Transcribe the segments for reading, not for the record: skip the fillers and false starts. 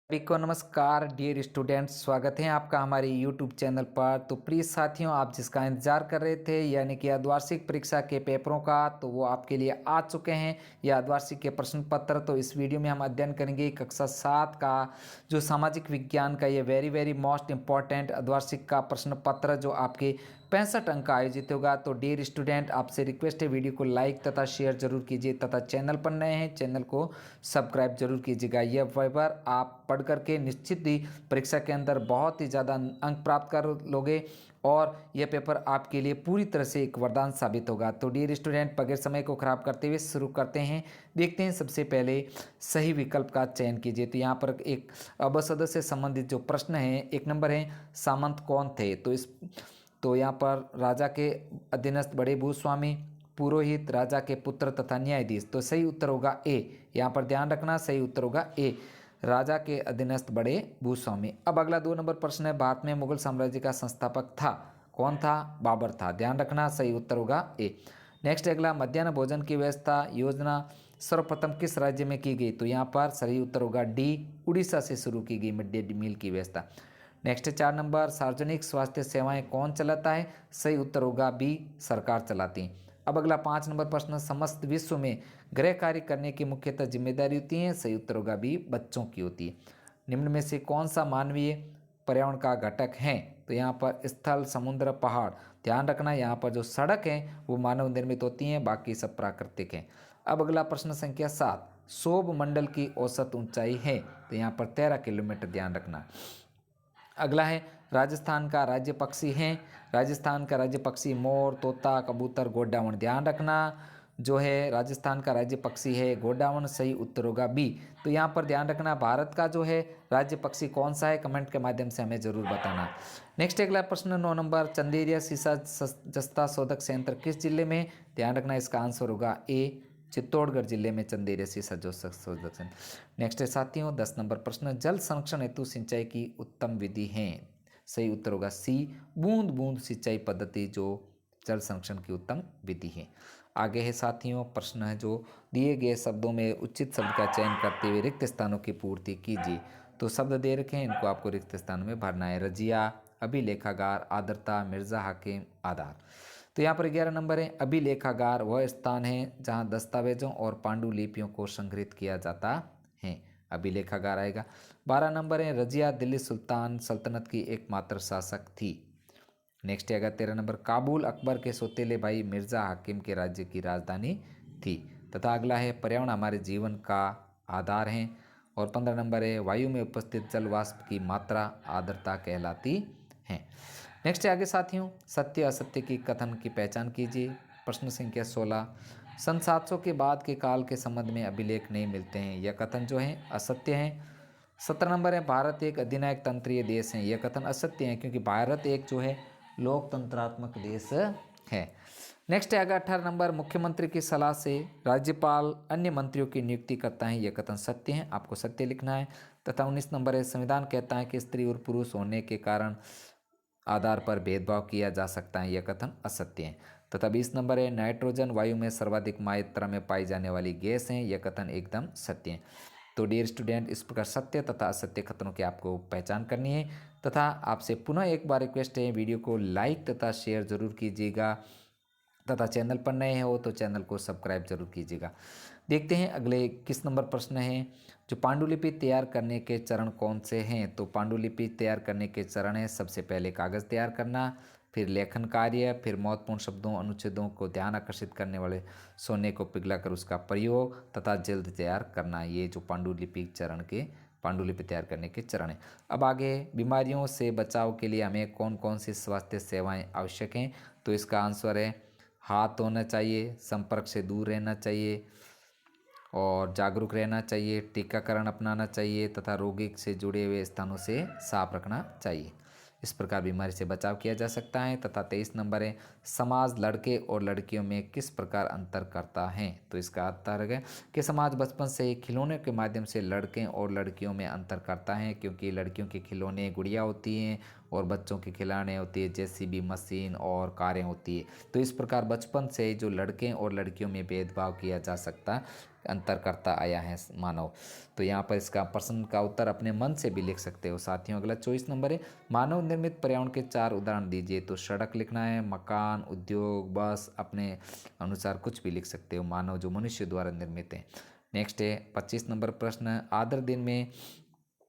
सभी को नमस्कार डियर स्टूडेंट्स, स्वागत है आपका हमारे यूट्यूब चैनल पर। तो प्रिय साथियों, आप जिसका इंतज़ार कर रहे थे यानी कि अर्धवार्षिक परीक्षा के पेपरों का, तो वो आपके लिए आ चुके हैं। यह अर्धवार्षिक के प्रश्न पत्र। तो इस वीडियो में हम अध्ययन करेंगे कक्षा 7 का जो सामाजिक विज्ञान का ये वेरी मोस्ट इम्पॉर्टेंट अर्धवार्षिक का प्रश्न पत्र जो आपके 65 अंक का आयोजित होगा। तो डियर स्टूडेंट, आपसे रिक्वेस्ट है वीडियो को लाइक तथा शेयर जरूर कीजिए तथा चैनल पर नए हैं चैनल को सब्सक्राइब जरूर कीजिएगा। यह पेपर आप पढ़ करके निश्चित ही परीक्षा के अंदर बहुत ही ज़्यादा अंक प्राप्त कर लोगे और यह पेपर आपके लिए पूरी तरह से एक वरदान साबित होगा। तो डियर स्टूडेंट, बगैर समय को खराब करते हुए शुरू करते हैं। देखते हैं, सबसे पहले सही विकल्प का चयन कीजिए। तो यहाँ पर एक अबसद से संबंधित जो प्रश्न है, एक नंबर है सामंत कौन थे। तो यहाँ पर राजा के अधीनस्थ बड़े भूस्वामी, पुरोहित, राजा के पुत्र तथा न्यायाधीश। तो सही उत्तर होगा ए। यहाँ पर ध्यान रखना, सही उत्तर होगा ए, राजा के अधीनस्थ बड़े भूस्वामी। अब अगला 2 नंबर प्रश्न है, भारत में मुगल साम्राज्य का संस्थापक था, कौन था? बाबर था। ध्यान रखना, सही उत्तर होगा ए। नेक्स्ट अगला, मध्याह्न भोजन की व्यवस्था योजना सर्वप्रथम किस राज्य में की गई? तो यहाँ पर सही उत्तर होगा डी, उड़ीसा से शुरू की गई मिड डे मील की व्यवस्था। नेक्स्ट 4 नंबर, सार्वजनिक स्वास्थ्य सेवाएं कौन चलाता है? सही उत्तर होगा बी, सरकार चलाती है। अब अगला 5 नंबर प्रश्न, समस्त विश्व में गृह कार्य करने की मुख्यतः जिम्मेदारी होती है? सही उत्तर होगा बी, बच्चों की होती है। निम्न में से कौन सा मानवीय पर्यावरण का घटक है? तो यहाँ पर स्थल, समुद्र, पहाड़। ध्यान रखना, यहाँ पर जो सड़क है वो मानव निर्मित होती हैं, बाकी सब प्राकृतिक हैं। अब अगला प्रश्न संख्या 7, शोभ मंडल की औसत ऊंचाई है? तो यहाँ पर 13 किलोमीटर। ध्यान रखना। अगला है, राजस्थान का राज्य पक्षी है? राजस्थान का राज्य पक्षी मोर, तोता, कबूतर, गोडावण। ध्यान रखना, जो है राजस्थान का राज्य पक्षी है गोडावण। सही उत्तर होगा बी। तो यहाँ पर ध्यान रखना, भारत का जो है राज्य पक्षी कौन सा है, कमेंट के माध्यम से हमें जरूर बताना। नेक्स्ट अगला प्रश्न 9 नंबर, चंदेरिया सीसा जस्ता शोधक संयंत्र किस जिले में? ध्यान रखना, इसका आंसर होगा ए, चित्तौड़गढ़ जिले में चंदेरिया सीसा शोधक संयंत्र। नेक्स्ट है साथियों 10 नंबर प्रश्न, जल संरक्षण हेतु सिंचाई की उत्तम विधि है? सही उत्तर होगा सी, बूंद बूंद सिंचाई पद्धति जो जल संरक्षण की उत्तम विधि है। आगे है साथियों प्रश्न है जो दिए गए शब्दों में उचित शब्द का चयन करते हुए रिक्त स्थानों की पूर्ति कीजिए। तो शब्द दे रखे हैं, इनको आपको रिक्त स्थानों में भरना है। रजिया, अभिलेखागार, आर्द्रता, मिर्जा हाकिम, आधार। तो यहाँ पर 11 नंबर है, अभिलेखागार वह स्थान है जहाँ दस्तावेजों और पांडुलिपियों को संग्रहित किया जाता है, अभिलेखागार आएगा। 12 नंबर है, रजिया दिल्ली सुल्तान सल्तनत की एकमात्र शासक थी। नेक्स्ट आएगा 13 नंबर, काबुल अकबर के सौतेले भाई मिर्जा हाकिम के राज्य की राजधानी थी। तथा अगला है, पर्यावरण हमारे जीवन का आधार है। और 15 नंबर है, वायु में उपस्थित जल वाष्प की मात्रा आर्द्रता कहलाती है। नेक्स्ट आगे साथियों, सत्य असत्य की कथन की पहचान कीजिए। प्रश्न संख्या 16, सन 700 के बाद के काल के संबंध में अभिलेख नहीं मिलते हैं, यह कथन जो है असत्य है। 17 नंबर है, भारत एक अधिनायक तंत्रीय देश है, यह कथन असत्य है क्योंकि भारत एक जो है लोकतंत्रात्मक देश है। नेक्स्ट है आगे 18 नंबर, मुख्यमंत्री की सलाह से राज्यपाल अन्य मंत्रियों की नियुक्ति करता है, यह कथन सत्य है, आपको सत्य लिखना है। तथा 19 नंबर है, संविधान कहता है कि स्त्री और पुरुष होने के कारण आधार पर भेदभाव किया जा सकता है, यह कथन असत्य है। तथा 20 नंबर है, नाइट्रोजन वायु में सर्वाधिक मात्रा में पाई जाने वाली गैस है, यह कथन एकदम सत्य है। तो डियर स्टूडेंट, इस प्रकार सत्य तथा असत्य कथनों की आपको पहचान करनी है। तथा आपसे पुनः एक बार रिक्वेस्ट है, वीडियो को लाइक तथा शेयर जरूर कीजिएगा तथा चैनल पर नए हो तो चैनल को सब्सक्राइब जरूर कीजिएगा। देखते हैं अगले किस नंबर प्रश्न है, जो पांडुलिपि तैयार करने के चरण कौन से हैं? तो पांडुलिपि तैयार करने के चरण है, सबसे पहले कागज़ तैयार करना, फिर लेखन कार्य, फिर महत्वपूर्ण शब्दों अनुच्छेदों को ध्यान आकर्षित करने वाले सोने को पिघलाकर उसका प्रयोग तथा जल्द तैयार करना। ये जो पांडुलिपि चरण के पांडुलिपि तैयार करने के चरण है। अब आगे, बीमारियों से बचाव के लिए हमें कौन कौन सी स्वास्थ्य सेवाएं आवश्यक हैं? तो इसका आंसर है, हाथ धोना चाहिए, संपर्क से दूर रहना चाहिए और जागरूक रहना चाहिए, टीकाकरण अपनाना चाहिए तथा रोगी से जुड़े हुए स्थानों से साफ रखना चाहिए। इस प्रकार बीमारी से बचाव किया जा सकता है। तथा 23 नंबर है, समाज लड़के और लड़कियों में किस प्रकार अंतर करता है? तो इसका उत्तर है कि समाज बचपन से ही खिलौने के माध्यम से लड़के और लड़कियों में अंतर करता है, क्योंकि लड़कियों के खिलौने गुड़िया होती हैं और बच्चों की खिलौने होती है, जेसीबी मशीन और कारें होती है। तो इस प्रकार बचपन से जो लड़के और लड़कियों में भेदभाव किया जा सकता, अंतर करता आया है मानव। तो यहाँ पर इसका प्रश्न का उत्तर अपने मन से भी लिख सकते हो साथियों। अगला 24 नंबर है, मानव निर्मित पर्यावरण के 4 उदाहरण दीजिए। तो सड़क लिखना है, मकान, उद्योग, बस, अपने अनुसार कुछ भी लिख सकते हो मानव जो मनुष्य द्वारा निर्मित है। नेक्स्ट है 25 नंबर प्रश्न, आर्द्र दिन में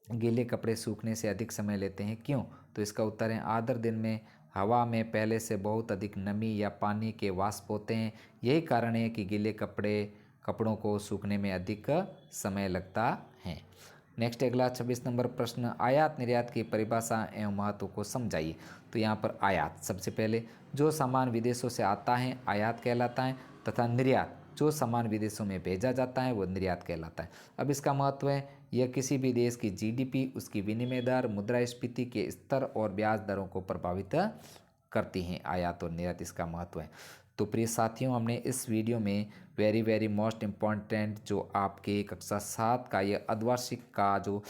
गीले कपड़े सूखने से अधिक समय लेते हैं, क्यों? तो इसका उत्तर है, आर्द्र दिन में हवा में पहले से बहुत अधिक नमी या पानी के वाष्प होते हैं। यही कारण है कि गीले कपड़ों को सूखने में अधिक समय लगता है। नेक्स्ट अगला 26 नंबर प्रश्न, आयात निर्यात की परिभाषा एवं महत्व को समझाइए। तो यहाँ पर आयात, सबसे पहले जो सामान विदेशों से आता है आयात कहलाता है, तथा निर्यात जो सामान विदेशों में भेजा जाता है वो निर्यात कहलाता है। अब इसका महत्व है, यह किसी भी देश की जीडीपी, उसकी विनिमय दर, मुद्रास्फीति के स्तर और ब्याज दरों को प्रभावित करती हैं। आयात और निर्यात, इसका महत्व है। तो प्रिय साथियों, हमने इस वीडियो में वेरी मोस्ट इम्पॉर्टेंट जो आपके कक्षा 7 का ये अर्धवार्षिक का जो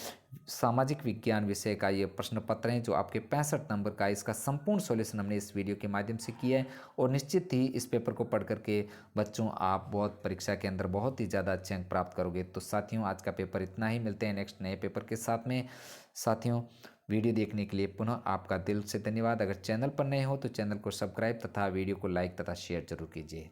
सामाजिक विज्ञान विषय का ये प्रश्न पत्र है जो आपके 65 नंबर का, इसका संपूर्ण सॉल्यूशन हमने इस वीडियो के माध्यम से किया है। और निश्चित ही इस पेपर को पढ़ करके बच्चों आप बहुत परीक्षा के अंदर बहुत ही ज़्यादा अच्छे अंक प्राप्त करोगे। तो साथियों, आज का पेपर इतना ही, मिलते हैं नेक्स्ट नए पेपर के साथ में। साथियों, वीडियो देखने के लिए पुनः आपका दिल से धन्यवाद। अगर चैनल पर नए हो तो चैनल को सब्सक्राइब तथा वीडियो को लाइक तथा शेयर जरूर कीजिए।